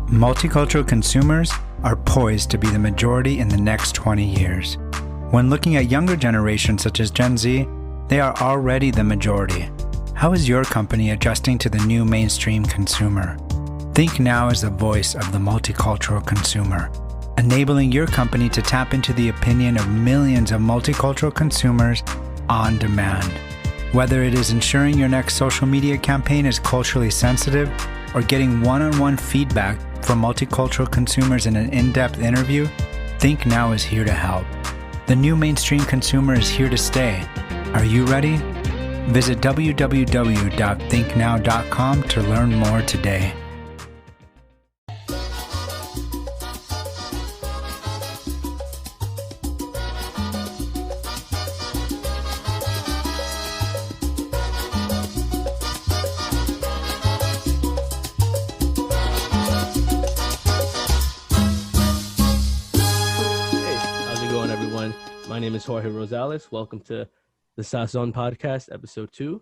Multicultural consumers are poised to be the majority in the next 20 years. When looking at younger generations such as Gen Z, they are already the majority. How is your company adjusting to the new mainstream consumer? ThinkNow is the voice of the multicultural consumer, enabling your company to tap into the opinion of millions of multicultural consumers on demand. Whether it is ensuring your next social media campaign is culturally sensitive or getting one-on-one feedback from multicultural consumers in an in-depth interview, ThinkNow is here to help. The new mainstream consumer is here to stay. Are you ready? Visit www.thinknow.com to learn more today. My name is Jorge Rosales. Welcome to the Sazon Podcast, episode 2.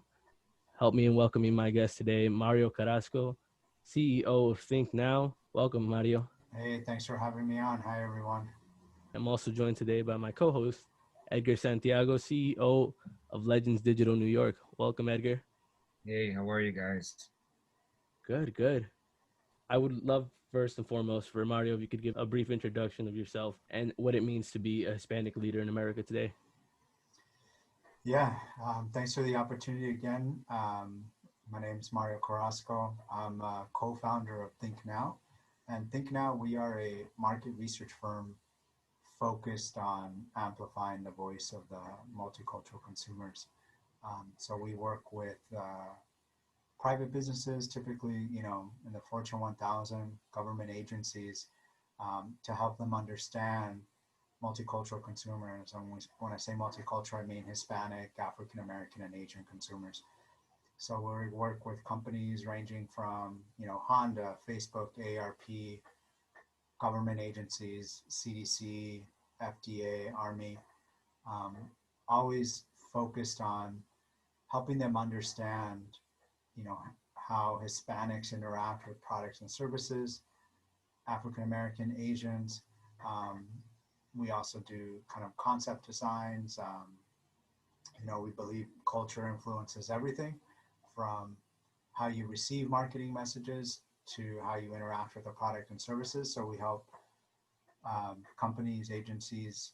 Help me in welcoming my guest today, Mario Carrasco, CEO of ThinkNow. Welcome, Mario. Hey, thanks for having me on. Hi, everyone. I'm also joined today by my co-host, Edgar Santaigo, CEO of LegendsDigitalNY. Welcome, Edgar. Hey, how are you guys? Good. I would love, first and foremost, for Mario, if you could give a brief introduction of yourself and what it means to be a Hispanic leader in America today. Yeah, thanks for the opportunity again. My name is Mario Carrasco. I'm a co-founder of ThinkNow. And ThinkNow, we are a market research firm focused on amplifying the voice of the multicultural consumers. So we work with private businesses, typically, in the Fortune 1000, government agencies, to help them understand multicultural consumers. And when I say multicultural, I mean Hispanic, African American, and Asian consumers. So we work with companies ranging from, Honda, Facebook, AARP, government agencies, CDC, FDA, Army, always focused on helping them understand how Hispanics interact with products and services, African American, Asians. We also do kind of concept designs. We believe culture influences everything, from how you receive marketing messages to how you interact with the product and services. So we help companies, agencies,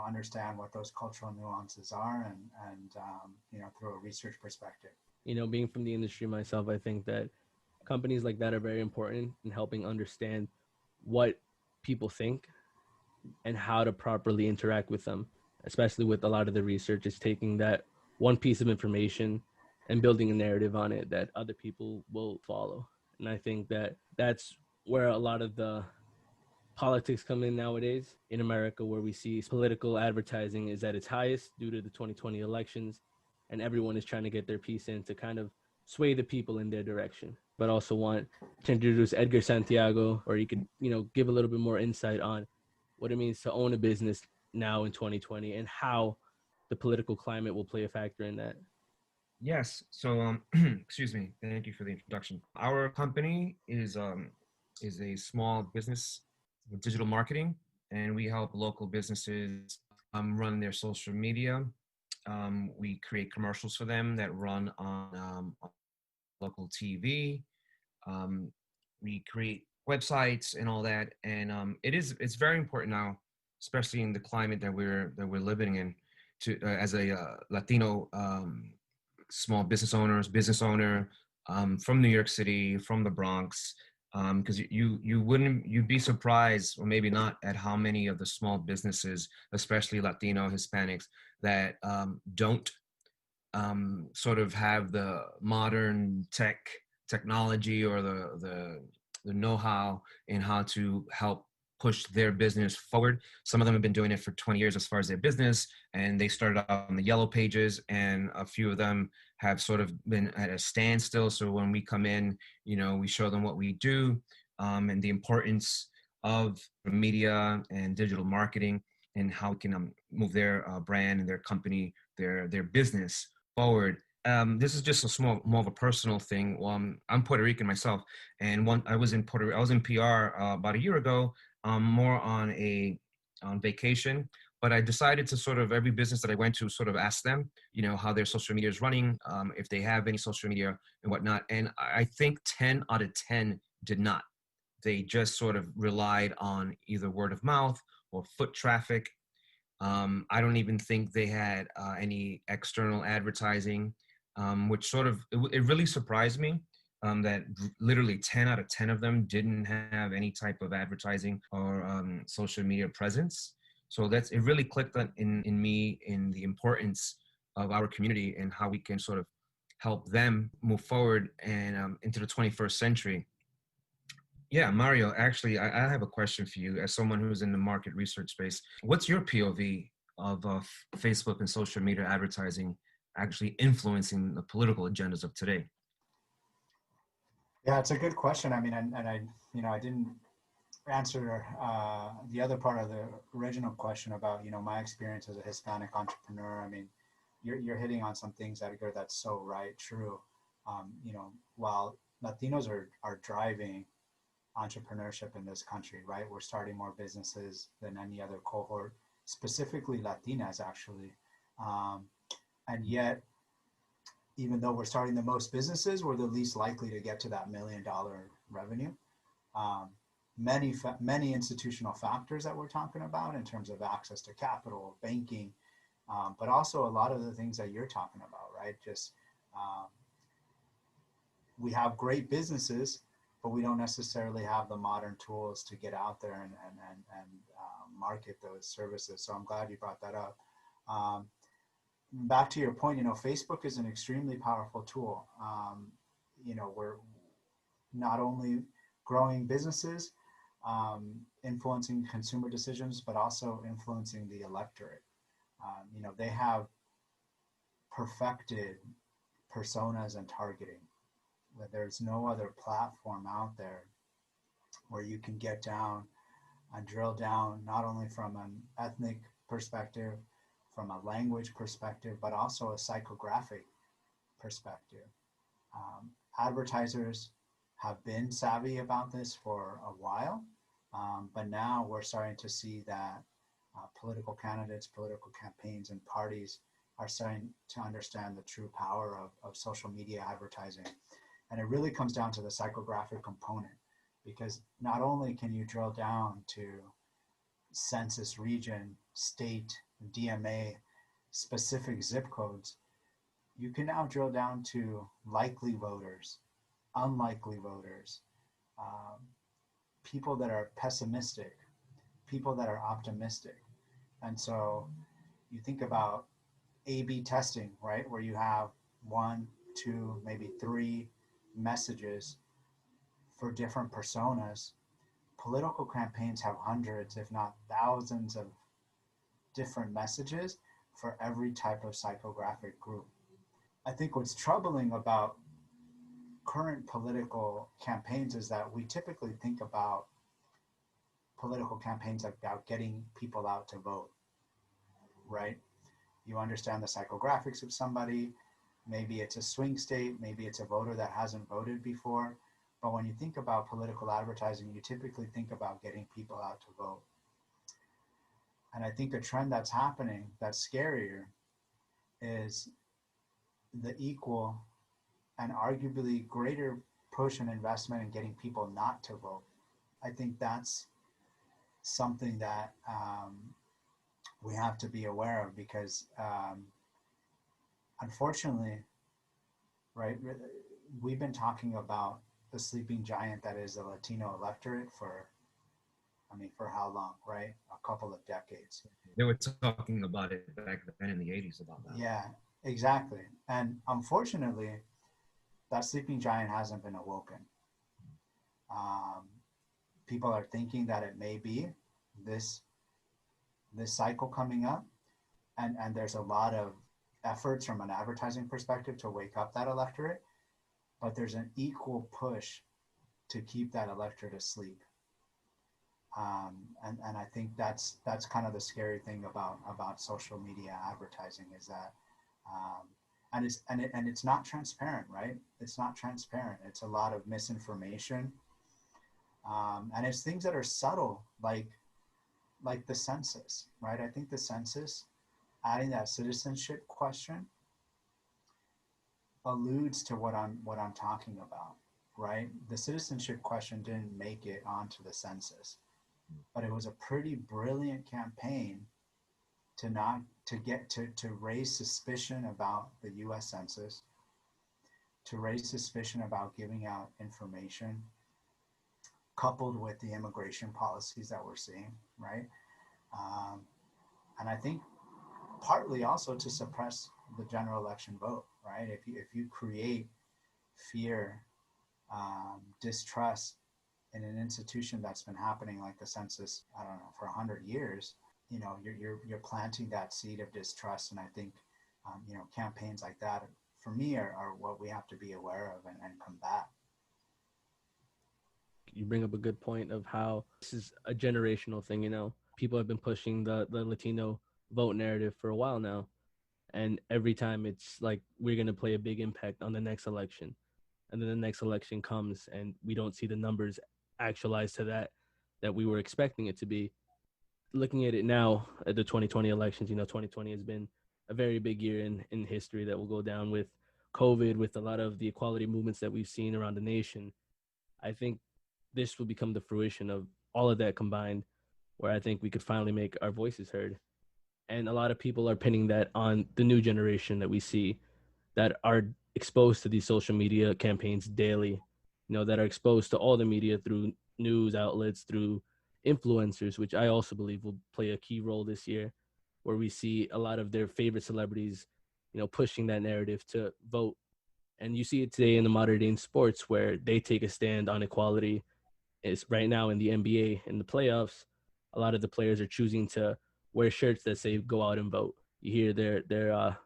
understand what those cultural nuances are and through a research perspective. Being from the industry myself, I think that companies like that are very important in helping understand what people think and how to properly interact with them, especially with a lot of the research is taking that one piece of information and building a narrative on it that other people will follow. And I think that that's where a lot of the politics come in nowadays in America, where we see political advertising is at its highest due to the 2020 elections. And everyone is trying to get their piece in to kind of sway the people in their direction. But also want to introduce Edgar Santaigo, or you could, give a little bit more insight on what it means to own a business now in 2020 and how the political climate will play a factor in that. Yes. So, excuse me. Thank you for the introduction. Our company is a small business with digital marketing, and we help local businesses run their social media. We create commercials for them that run on local TV. We create websites and all that, and it's very important now, especially in the climate that we're living in, to as a Latino small business owner from New York City, from the Bronx, because you'd be surprised, or maybe not, at how many of the small businesses, especially Latino, Hispanics, that don't sort of have the modern technology or the know-how in how to help push their business forward. Some of them have been doing it for 20 years as far as their business, and they started out on the yellow pages, and a few of them have sort of been at a standstill. So when we come in, we show them what we do, and the importance of media and digital marketing, and how we can move their brand and their company, their business forward this is just more of a personal thing. I'm Puerto Rican myself, and I was in I was in PR about a year ago, more on vacation. But I decided to sort of every business that I went to sort of ask them, how their social media is running, if they have any social media and whatnot. And I think 10 out of 10 did not. They just sort of relied on either word of mouth or foot traffic. I don't even think they had any external advertising, which sort of, it really surprised me that literally 10 out of 10 of them didn't have any type of advertising or social media presence. So it really clicked in me in the importance of our community and how we can sort of help them move forward and into the 21st century. Yeah, Mario, actually, I have a question for you as someone who's in the market research space. What's your POV of Facebook and social media advertising actually influencing the political agendas of today? Yeah, it's a good question. I mean, and I, I didn't answer the other part of the original question about, my experience as a Hispanic entrepreneur. I mean, you're hitting on some things, Edgar, that's so right, true. While Latinos are driving entrepreneurship in this country, right? We're starting more businesses than any other cohort, specifically Latinas, actually. And yet, even though we're starting the most businesses, we're the least likely to get to that $1 million revenue. Many institutional factors that we're talking about in terms of access to capital, banking, but also a lot of the things that you're talking about, right? Just we have great businesses, but we don't necessarily have the modern tools to get out there and market those services. So I'm glad you brought that up. Back to your point, Facebook is an extremely powerful tool. We're not only growing businesses, influencing consumer decisions, but also influencing the electorate. They have perfected personas and targeting. There's no other platform out there where you can get down and drill down, not only from an ethnic perspective, from a language perspective, but also a psychographic perspective. Advertisers have been savvy about this for a while, but now we're starting to see that political candidates, political campaigns, and parties are starting to understand the true power of social media advertising. And it really comes down to the psychographic component, because not only can you drill down to census region, state, DMA, specific zip codes, you can now drill down to likely voters, unlikely voters, people that are pessimistic, people that are optimistic. And so you think about A/B testing, right? Where you have 1, 2, maybe 3 messages for different personas. Political campaigns have hundreds, if not thousands, of different messages for every type of psychographic group. I think what's troubling about current political campaigns is that we typically think about political campaigns about getting people out to vote, right? You understand the psychographics of somebody. Maybe it's a swing state, maybe it's a voter that hasn't voted before. But when you think about political advertising, you typically think about getting people out to vote. And I think a trend that's happening that's scarier is the equal and arguably greater push and investment in getting people not to vote. I think that's something that we have to be aware of, because unfortunately, right, we've been talking about the sleeping giant that is the Latino electorate for how long, right? A couple of decades. They were talking about it back then in the 80s about that. Yeah, exactly. And unfortunately, that sleeping giant hasn't been awoken. People are thinking that it may be this cycle coming up, and there's a lot of efforts from an advertising perspective to wake up that electorate, but there's an equal push to keep that electorate asleep. And I think that's kind of the scary thing about social media advertising, is that, and it's not transparent, right? It's not transparent. It's a lot of misinformation, and it's things that are subtle, like the census, right? I think the census, adding that citizenship question, alludes to what I'm talking about, right? The citizenship question didn't make it onto the census, but it was a pretty brilliant campaign to not to get to raise suspicion about the U.S. Census, to raise suspicion about giving out information, coupled with the immigration policies that we're seeing, right? Um, and I think partly also to suppress the general election vote, right? If you create fear, distrust in an institution that's been happening like the census, I don't know, for 100 years, you're planting that seed of distrust. And I think, campaigns like that, for me, are what we have to be aware of and combat. You bring up a good point of how this is a generational thing. People have been pushing the Latino vote narrative for a while now. And every time it's like, we're going to play a big impact on the next election. And then the next election comes and we don't see the numbers actualized to that we were expecting it to be. Looking at it now at the 2020 elections, 2020 has been a very big year in history that will go down with COVID, with a lot of the equality movements that we've seen around the nation. I think this will become the fruition of all of that combined, where I think we could finally make our voices heard. And a lot of people are pinning that on the new generation that we see, that are exposed to these social media campaigns daily, that are exposed to all the media through news outlets, through influencers, which I also believe will play a key role this year, where we see a lot of their favorite celebrities, pushing that narrative to vote. And you see it today in the modern day in sports, where they take a stand on equality. Is right now in the NBA, in the playoffs, a lot of the players are choosing to wear shirts that say "Go out and vote." You hear their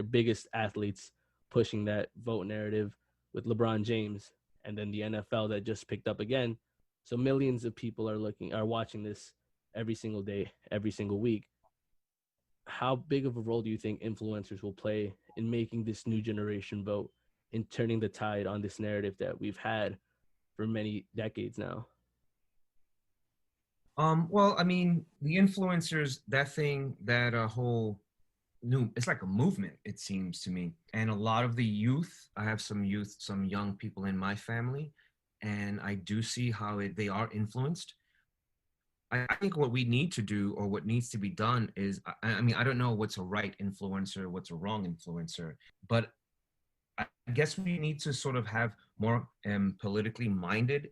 biggest athletes pushing that vote narrative, with LeBron James, and then the NFL that just picked up again. So millions of people are watching this every single day, every single week. How big of a role do you think influencers will play in making this new generation vote, in turning the tide on this narrative that we've had for many decades now? Well, I mean, the influencers, that whole it's like a movement, it seems to me. And a lot of the youth, I have some young people in my family, and I do see how they are influenced. I think what we need to do, or what needs to be done, is, I mean, I don't know what's a right influencer, what's a wrong influencer, but I guess we need to sort of have more politically minded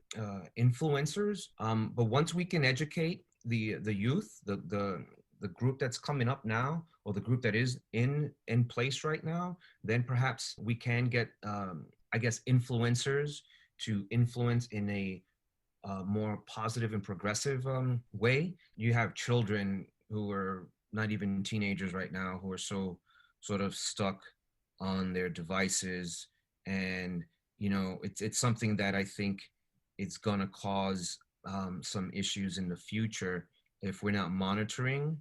influencers. But once we can educate the youth, the group that's coming up now, or the group that is in place right now, then perhaps we can get, I guess, influencers to influence in a more positive and progressive way. You have children who are not even teenagers right now, who are so sort of stuck on their devices. And it's something that I think it's going to cause some issues in the future if we're not monitoring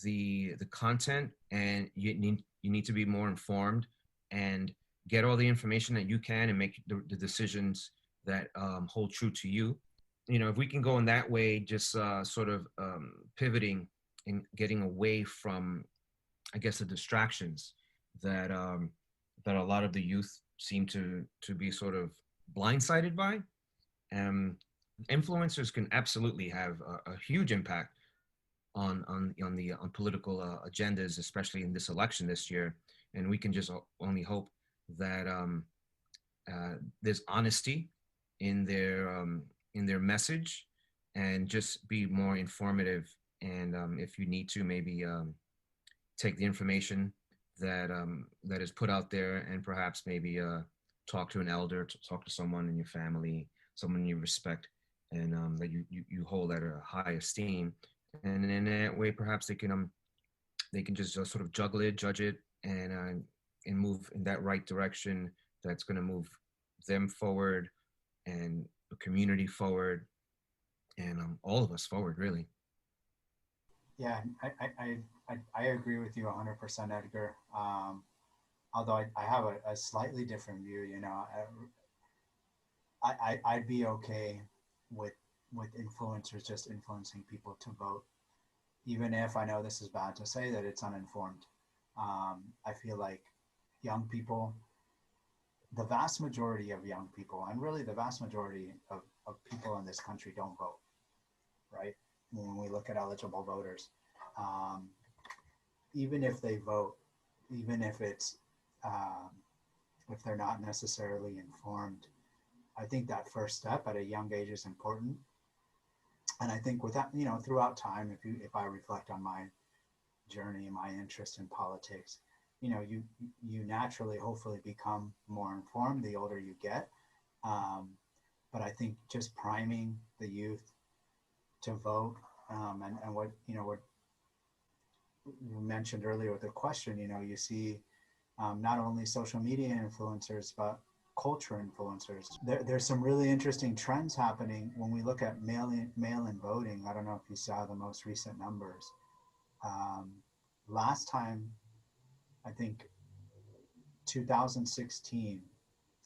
the content. And you need to be more informed and get all the information that you can, and make the decisions that hold true to you. If we can go in that way, just sort of pivoting and getting away from, I guess, the distractions that that a lot of the youth seem to be sort of blindsided by. Influencers can absolutely have a huge impact on political agendas, especially in this election this year. And we can just only hope that there's honesty in their message, and just be more informative. And if you need to, maybe take the information that is put out there, and perhaps maybe talk to an elder, to talk to someone in your family, someone you respect, and that you hold at a high esteem. And in that way, perhaps they can just sort of judge it, and move in that right direction that's going to move them forward, and the community forward, and all of us forward, really. Yeah, I agree with you 100%, Edgar. although I have a slightly different view, you know, I'd be okay with influencers just influencing people to vote, even if I know this is bad to say that it's uninformed. I feel like young people, the vast majority of young people, and really the vast majority of people in this country don't vote, right? When we look at eligible voters, um, even if they vote, even if it's um, if they're not necessarily informed, I think that first step at a young age is important. And I think with that, you know, throughout time, if I reflect on my journey, my interest in politics, you know, you naturally, hopefully, become more informed the older you get. Um, but I think just priming the youth to vote, and what you know what you mentioned earlier with the question, you know, you see not only social media influencers but culture influencers. There's some really interesting trends happening when we look at mail-in voting. I don't know if you saw the most recent numbers. Um, Last time, I think 2016,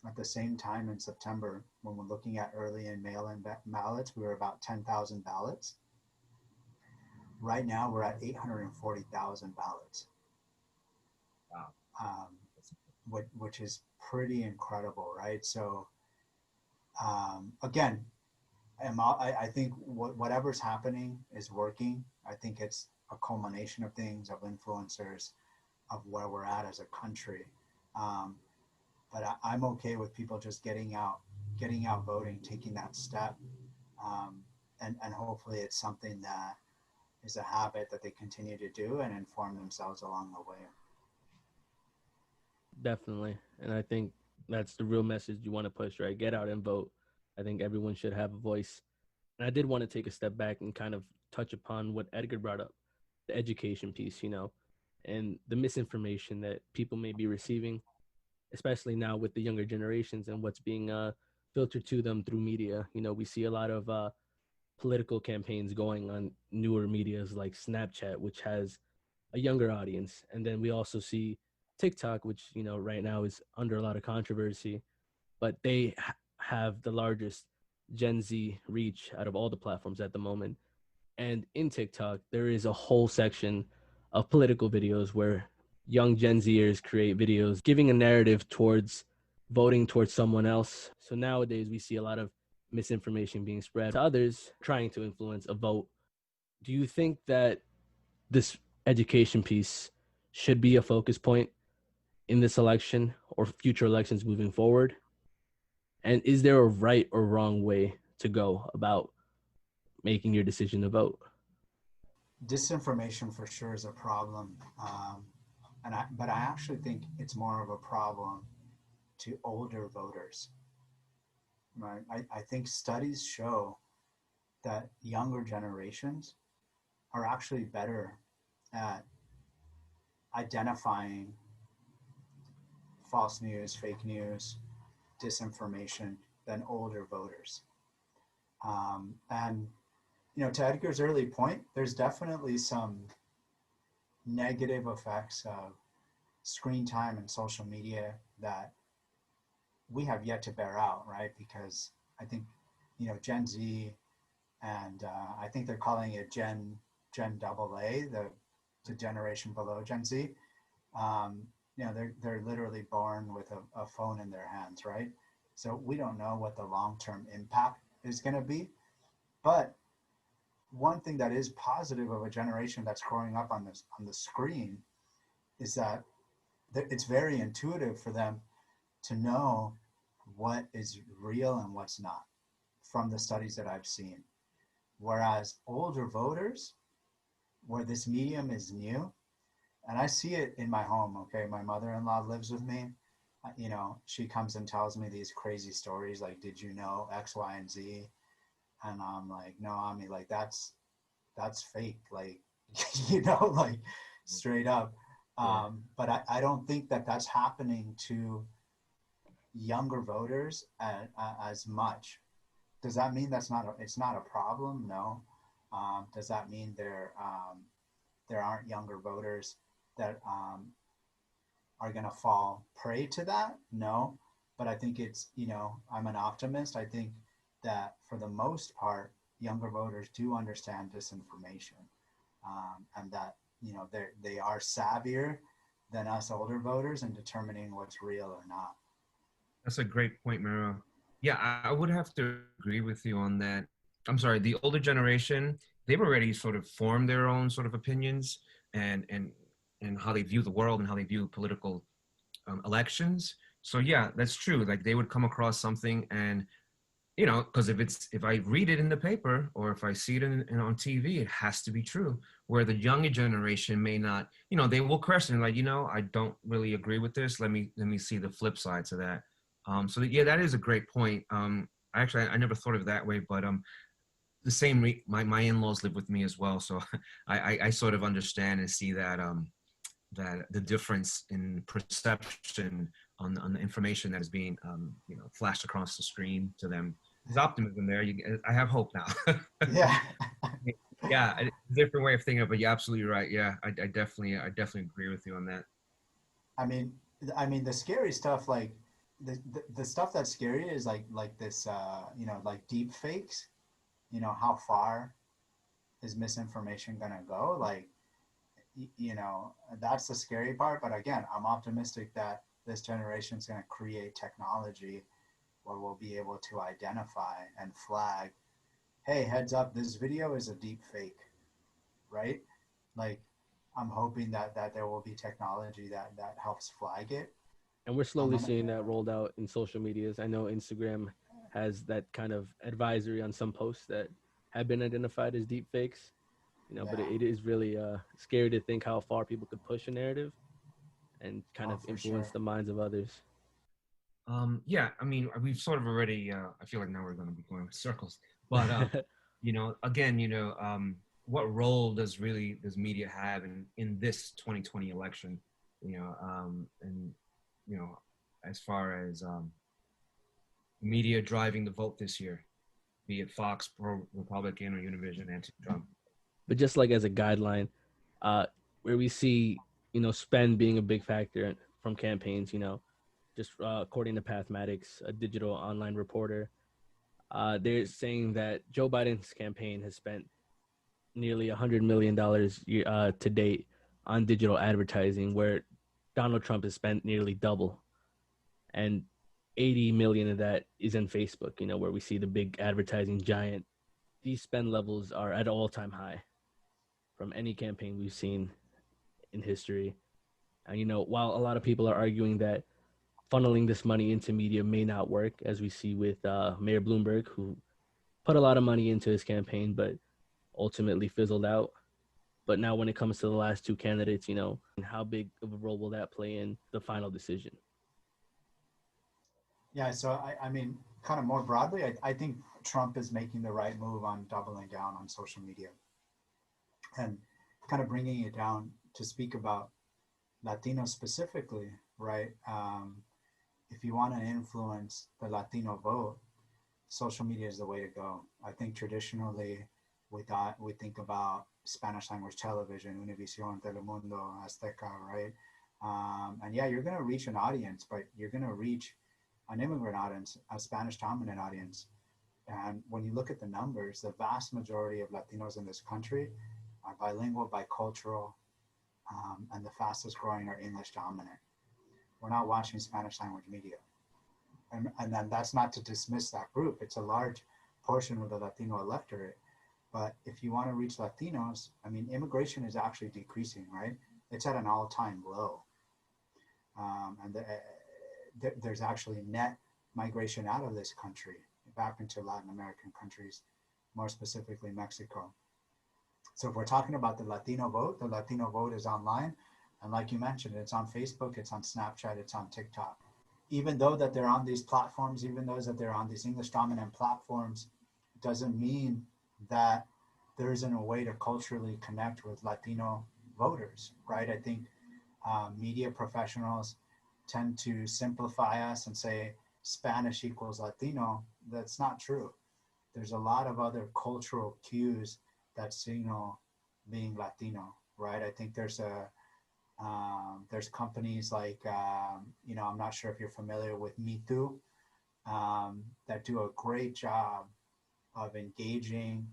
at the same time in September, when we're looking at early and mail-in ballots, we were about 10,000 ballots. Right now, we're at 840,000 ballots. Wow. Which is pretty incredible, right? So, again, I think whatever's happening is working. I think it's a culmination of things, of influencers, of where we're at as a country. Um, but I'm okay with people just getting out voting, taking that step, and hopefully it's something that is a habit that they continue to do and inform themselves along the way. Definitely. And I think that's the real message you want to push, right? Get out and vote. I think everyone should have a voice. And I did want to take a step back and kind of touch upon what Edgar brought up, the education piece, you know, and the misinformation that people may be receiving, especially now with the younger generations and what's being filtered to them through media. You know, we see a lot of political campaigns going on newer medias like Snapchat, which has a younger audience. And then we also see TikTok, which, you know, right now is under a lot of controversy, but they have the largest Gen Z reach out of all the platforms at the moment. And in TikTok, there is a whole section of political videos where young Gen Zers create videos giving a narrative towards voting towards someone else. So nowadays, we see a lot of misinformation being spread to others trying to influence a vote. Do you think that this education piece should be a focus point in this election or future elections moving forward? And is there a right or wrong way to go about making your decision to vote? Disinformation for sure is a problem, but I actually think it's more of a problem to older voters. Right? I think studies show that younger generations are actually better at identifying false news, fake news, disinformation than older voters. And you know, to Edgar's early point, there's definitely some negative effects of screen time and social media that we have yet to bear out, right? Because I think, you know, Gen Z, and I think they're calling it Gen AA, the generation below Gen Z. You know, they're literally born with a phone in their hands, right? So we don't know what the long-term impact is going to be. But one thing that is positive of a generation that's growing up on the screen is that it's very intuitive for them to know what is real and what's not from the studies that I've seen. Whereas older voters, where this medium is new, and I see it in my home, okay? My mother-in-law lives with me. You know, she comes and tells me these crazy stories like, did you know X, Y, and Z? And I'm like, no, I mean, like, that's fake. Like, you know, like straight up. But I don't think that that's happening to younger voters as much. Does that mean it's not a problem? No. Does that mean there aren't younger voters that are going to fall prey to that. No, but I think it's, I'm an optimist. I think that for the most part, younger voters do understand disinformation, and that, they are savvier than us older voters in determining what's real or not. That's a great point, Miro. Yeah, I would have to agree with you on that. I'm sorry, the older generation, they've already sort of formed their own sort of opinions and how they view the world and how they view political elections. So yeah, that's true. Like they would come across something and because if I read it in the paper or if I see it on TV, it has to be true. Where the younger generation may not, they will question like, I don't really agree with this. Let me see the flip side to that. So yeah, that is a great point. Actually, I never thought of it that way, but the same. My in-laws live with me as well, so I sort of understand and see that that the difference in perception on the information that is being flashed across the screen to them. There's optimism there. I have hope now. Yeah. Yeah, a different way of thinking, but you're absolutely right. Yeah, I definitely agree with you on that. I mean, the scary stuff, like the stuff that's scary is like this, like deep fakes. How far is misinformation gonna go? Like, that's the scary part. But again, I'm optimistic that this generation is gonna create technology where we'll be able to identify and flag, hey, heads up, this video is a deep fake, right? Like, I'm hoping that there will be technology that helps flag it. And we're slowly seeing that rolled out in social medias. I know Instagram has that kind of advisory on some posts that have been identified as deep fakes, but it is really scary to think how far people could push a narrative and kind of influence the minds of others. Yeah, I mean, we've sort of already, I feel like now we're going to be going in circles, but, again, what role does media have in this 2020 election, and, as far as media driving the vote this year, be it Fox, pro-Republican, or Univision, anti-Trump. But just like as a guideline, where we see, spend being a big factor from campaigns, just according to Pathmatics, a digital online reporter, they're saying that Joe Biden's campaign has spent nearly $100 million to date on digital advertising, where Donald Trump has spent nearly double. And 80 million of that is in Facebook, where we see the big advertising giant. These spend levels are at all-time high from any campaign we've seen in history. And, while a lot of people are arguing that funneling this money into media may not work, as we see with Mayor Bloomberg, who put a lot of money into his campaign, but ultimately fizzled out. But now when it comes to the last two candidates, how big of a role will that play in the final decision? Yeah, so I mean, kind of more broadly, I think Trump is making the right move on doubling down on social media and kind of bringing it down to speak about Latinos specifically, right? If you want to influence the Latino vote, social media is the way to go. I think traditionally we think about Spanish language television, Univision, Telemundo, Azteca, right? And yeah, you're going to reach an audience, but you're going to reach an immigrant audience, a Spanish dominant audience. And when you look at the numbers, the vast majority of Latinos in this country are bilingual, bicultural, and the fastest growing are English dominant. We're not watching Spanish language media. And then that's not to dismiss that group. It's a large portion of the Latino electorate. But if you want to reach Latinos, I mean, immigration is actually decreasing, right? It's at an all-time low. And there's actually net migration out of this country back into Latin American countries, more specifically Mexico. So if we're talking about the Latino vote is online. And like you mentioned, it's on Facebook, it's on Snapchat, it's on TikTok. Even though that they're on these platforms, even though that they're on these English dominant platforms, doesn't mean that there isn't a way to culturally connect with Latino voters, right? I think media professionals tend to simplify us and say Spanish equals Latino. That's not true. There's a lot of other cultural cues that signal being Latino, right? I think there's There's companies like, I'm not sure if you're familiar with Me Too, that do a great job of engaging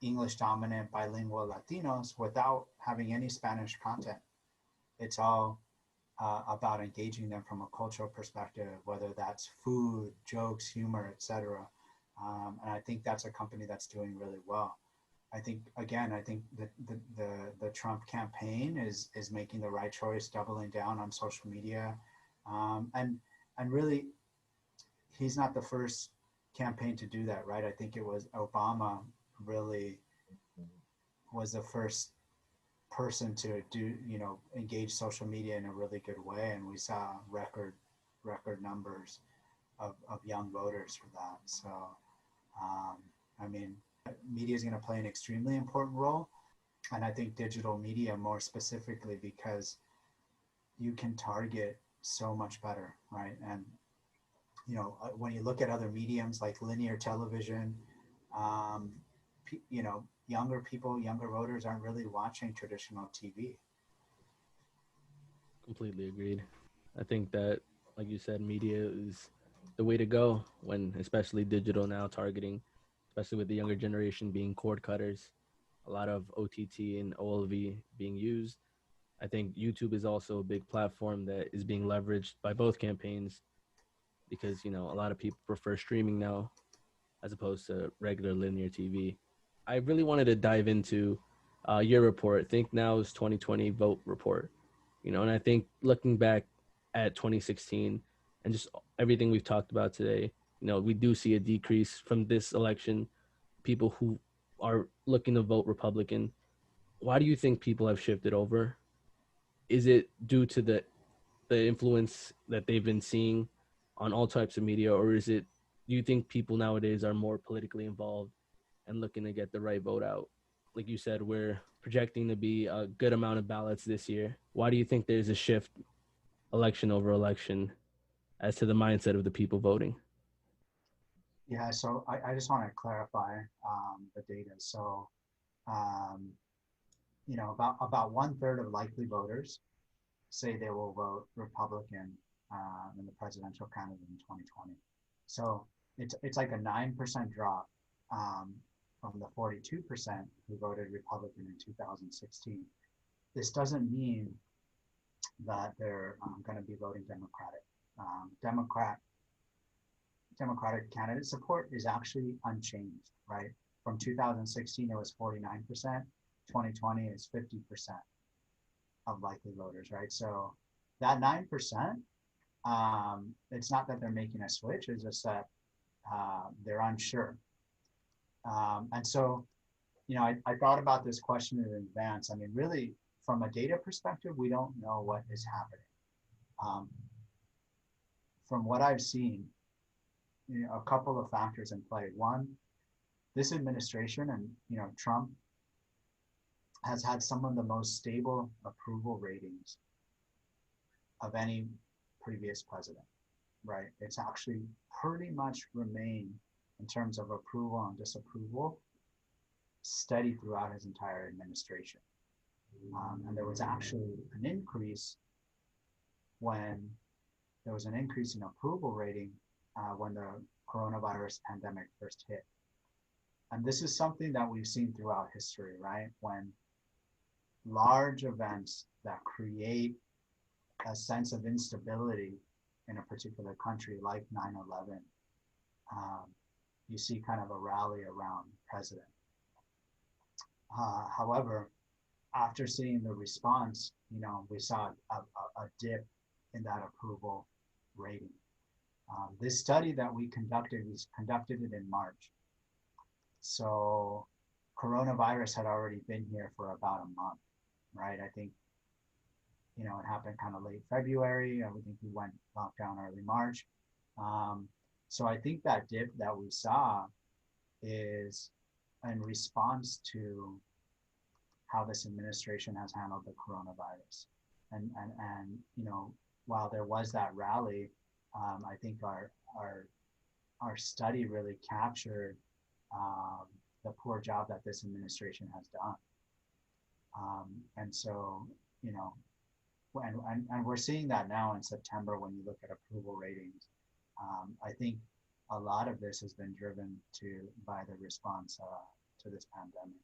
English dominant bilingual Latinos without having any Spanish content. It's all about engaging them from a cultural perspective, whether that's food, jokes, humor, etc. And I think that's a company that's doing really well. I think the Trump campaign is making the right choice, doubling down on social media, and really, he's not the first campaign to do that, right? I think it was Obama really was the first person to do, engage social media in a really good way, and we saw record numbers of young voters for that. So, I mean, media is going to play an extremely important role, and I think digital media more specifically because you can target so much better, right? And when you look at other mediums like linear television, younger people, younger voters aren't really watching traditional TV. Completely agreed. I think that, like you said, media is the way to go when, especially digital now targeting, especially with the younger generation being cord cutters, a lot of OTT and OLV being used. I think YouTube is also a big platform that is being leveraged by both campaigns because, a lot of people prefer streaming now as opposed to regular linear TV. I really wanted to dive into your report, ThinkNow's 2020 vote report. And I think looking back at 2016 and just everything we've talked about today, we do see a decrease from this election. People who are looking to vote Republican. Why do you think people have shifted over? Is it due to the influence that they've been seeing on all types of media, or is it, do you think people nowadays are more politically involved and looking to get the right vote out? Like you said, we're projecting to be a good amount of ballots this year. Why do you think there's a shift election over election as to the mindset of the people voting? Yeah, so I just want to clarify the data. So, about 1/3 of likely voters say they will vote Republican in the presidential candidate in 2020. So it's like a 9% drop from the 42% who voted Republican in 2016. This doesn't mean that they're going to be voting Democratic. Democratic candidate support is actually unchanged, right? From 2016, it was 49%. 2020 is 50% of likely voters, right? So that 9%, it's not that they're making a switch, it's just that they're unsure. And so, I thought about this question in advance. I mean, really, from a data perspective, we don't know what is happening. From what I've seen, a couple of factors in play. One, this administration and Trump has had some of the most stable approval ratings of any previous president, right? It's actually pretty much remained in terms of approval and disapproval steady throughout his entire administration. And there was actually an increase when there was an increase in approval rating when the coronavirus pandemic first hit. And this is something that we've seen throughout history, right? When large events that create a sense of instability in a particular country, like 9/11, you see kind of a rally around president. However, after seeing the response, we saw a dip in that approval rating. This study that we conducted it in March. So coronavirus had already been here for about a month, right? I think, it happened kind of late February. I think we went lockdown early March. So I think that dip that we saw is in response to how this administration has handled the coronavirus. And while there was that rally, I think our study really captured the poor job that this administration has done. And so, and we're seeing that now in September when you look at approval ratings. I think a lot of this has been driven by the response to this pandemic.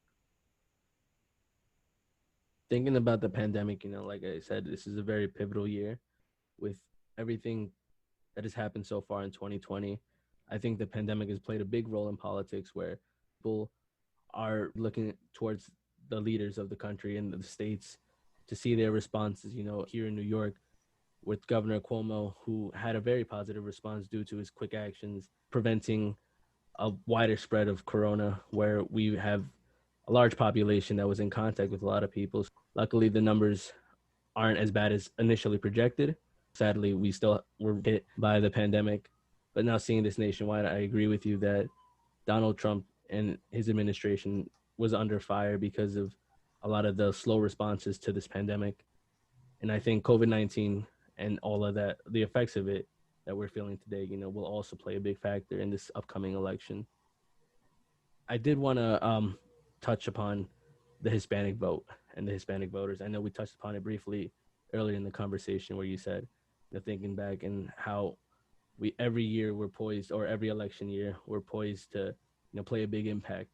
Thinking about the pandemic, like I said, this is a very pivotal year with everything that has happened so far in 2020. I think the pandemic has played a big role in politics where people are looking towards the leaders of the country and the states to see their responses. Here in New York, with Governor Cuomo, who had a very positive response due to his quick actions preventing a wider spread of corona, where we have a large population that was in contact with a lot of people. Luckily, the numbers aren't as bad as initially projected. Sadly, we still were hit by the pandemic. But now seeing this nationwide, I agree with you that Donald Trump and his administration was under fire because of a lot of the slow responses to this pandemic. And I think COVID-19 and all of that, the effects of it that we're feeling today, will also play a big factor in this upcoming election. I did want to touch upon the Hispanic vote and the Hispanic voters. I know we touched upon it briefly earlier in the conversation where you said, thinking back and how we every year we're poised, or every election year we're poised to play a big impact.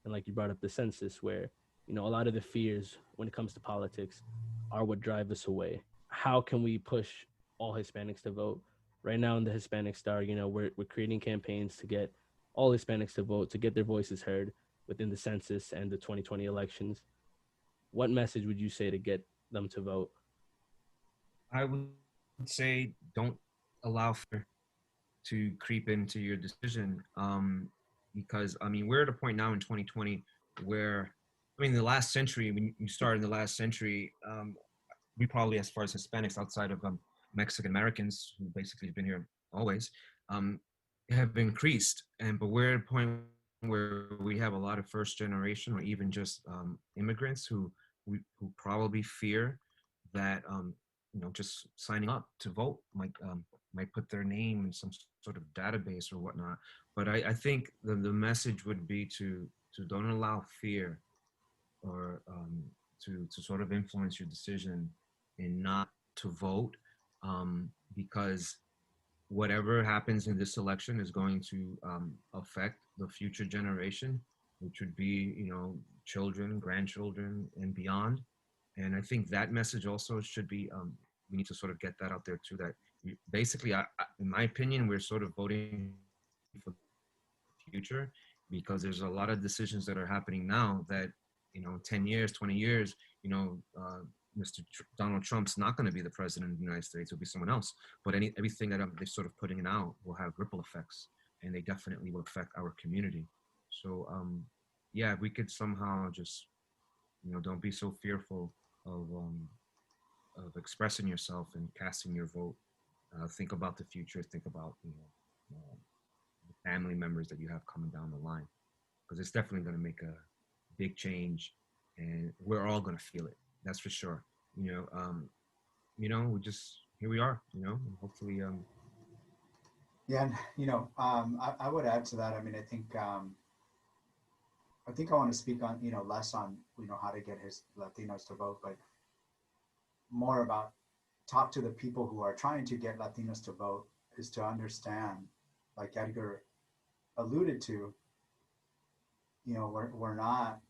And like you brought up the census, where a lot of the fears when it comes to politics are what drive us away. How can we push all Hispanics to vote? Right now in the Hispanic Star, we're creating campaigns to get all Hispanics to vote, to get their voices heard within the census and the 2020 elections. What message would you say to get them to vote? I would say don't allow fear to creep into your decision, because we're at a point now in 2020 where the last century, when you start in the last century, we probably, as far as Hispanics outside of Mexican Americans, who basically have been here always, have increased. But we're at a point where we have a lot of first generation or even just immigrants who probably fear that just signing up to vote might put their name in some sort of database or whatnot. But I think the message would be to don't allow fear or to sort of influence your decision and not to vote, because whatever happens in this election is going to affect the future generation, which would be, children, grandchildren, and beyond. And I think that message also should be, we need to sort of get that out there too, that basically, in my opinion, we're sort of voting for the future, because there's a lot of decisions that are happening now that, 10 years, 20 years, Mr. Donald Trump's not going to be the president of the United States. It'll be someone else. But everything that they're sort of putting out will have ripple effects, and they definitely will affect our community. So, yeah, if we could somehow just, don't be so fearful of expressing yourself and casting your vote. Think about the future. Think about, the family members that you have coming down the line, because it's definitely going to make a big change, and we're all going to feel it. That's for sure. We just, here we are, and hopefully. Yeah, and I would add to that. I think I want to speak on, less on, how to get his Latinos to vote, but more about talk to the people who are trying to get Latinos to vote, is to understand, like Edgar alluded to, we're not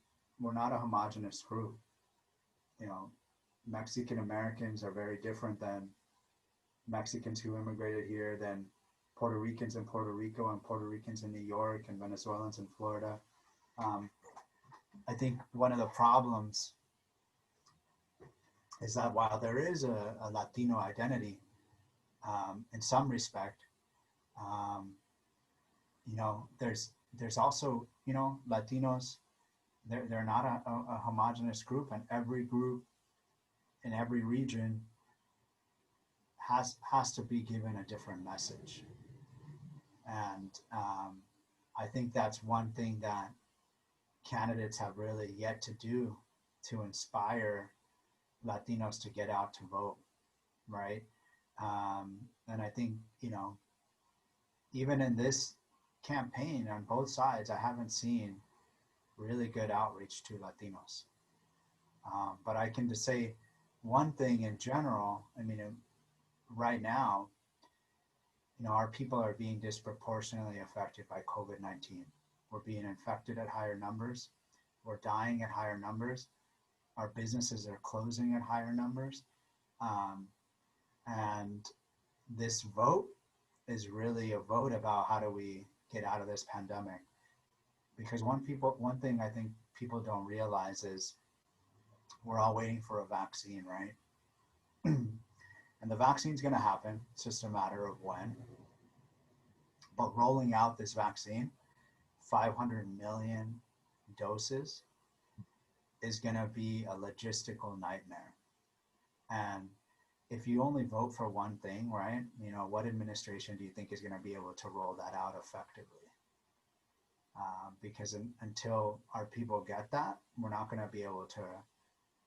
a homogenous group. Mexican Americans are very different than Mexicans who immigrated here, than Puerto Ricans in Puerto Rico and Puerto Ricans in New York and Venezuelans in Florida. I think one of the problems is that while there is a Latino identity, in some respect, there's also, Latinos, they're not a homogenous group, and every group in every region has to be given a different message. And I think that's one thing that candidates have really yet to do to inspire Latinos to get out to vote, right? And I think, even in this campaign on both sides, I haven't seen really good outreach to Latinos. But I can just say one thing in general, I mean, right now, our people are being disproportionately affected by COVID-19. We're being infected at higher numbers. We're dying at higher numbers. Our businesses are closing at higher numbers. And this vote is really a vote about how do we get out of this pandemic. Because one thing I think people don't realize is we're all waiting for a vaccine, right? And the vaccine's going to happen. It's just a matter of when. But rolling out this vaccine, 500 million doses, is going to be a logistical nightmare. And if you only vote for one thing, right, what administration do you think is going to be able to roll that out effectively? Because until our people get that, we're not going to be able to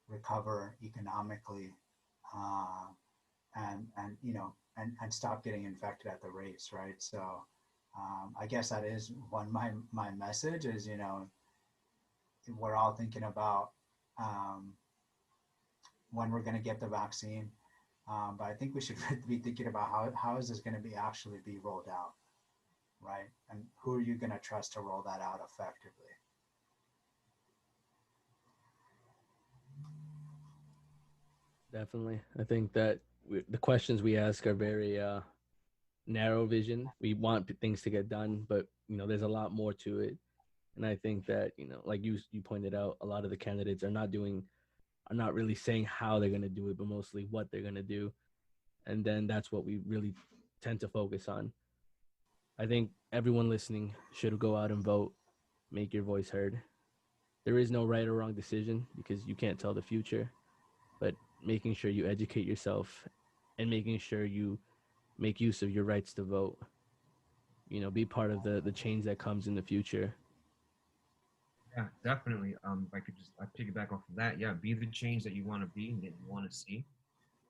recover economically and stop getting infected at the rates, right? So I guess that is my message is, we're all thinking about when we're going to get the vaccine. But I think we should be thinking about how is this going to be actually be rolled out, right? And who are you going to trust to roll that out effectively? Definitely. I think that the questions we ask are very narrow vision. We want things to get done, but there's a lot more to it. And I think that like you pointed out, a lot of the candidates are not really saying how they're going to do it, but mostly what they're going to do. And then that's what we really tend to focus on. I think everyone listening should go out and vote, make your voice heard. There is no right or wrong decision because you can't tell the future, but making sure you educate yourself and making sure you make use of your rights to vote, be part of the change that comes in the future. Yeah, definitely. If I could just piggyback off of that. Yeah, be the change that you want to be and that you want to see.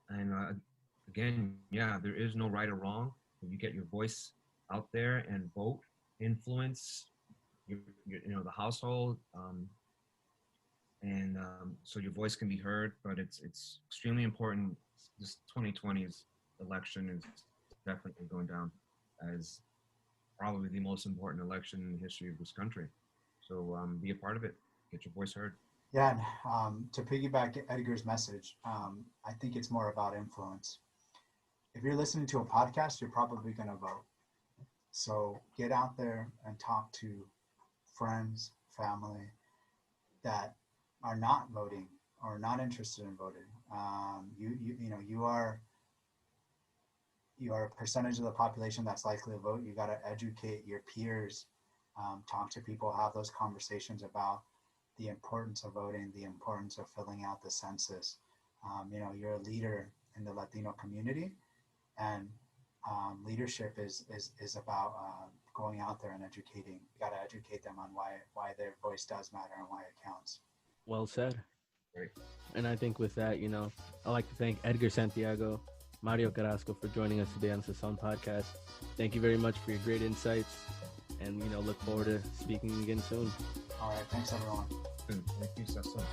And again, yeah, there is no right or wrong. You get your voice out there and vote, influence your the household, and so your voice can be heard. But it's extremely important. This 2020's election is definitely going down as probably the most important election in the history of this country. So be a part of it. Get your voice heard. Yeah, and to piggyback Edgar's message, I think it's more about influence. If you're listening to a podcast, you're probably going to vote. So get out there and talk to friends, family that are not voting or not interested in voting. You are a percentage of the population that's likely to vote. You got to educate your peers, talk to people, have those conversations about the importance of voting, the importance of filling out the census. You're a leader in the Latino community, and leadership is about going out there and educating. You got to educate them on why their voice does matter and why it counts. Well said. Great. And I think with that, I'd like to thank Edgar Santaigo, Mario Carrasco for joining us today on Sazon Podcast. Thank you very much for your great insights, and look forward to speaking again soon. All right, thanks everyone. Thank you, Sazon.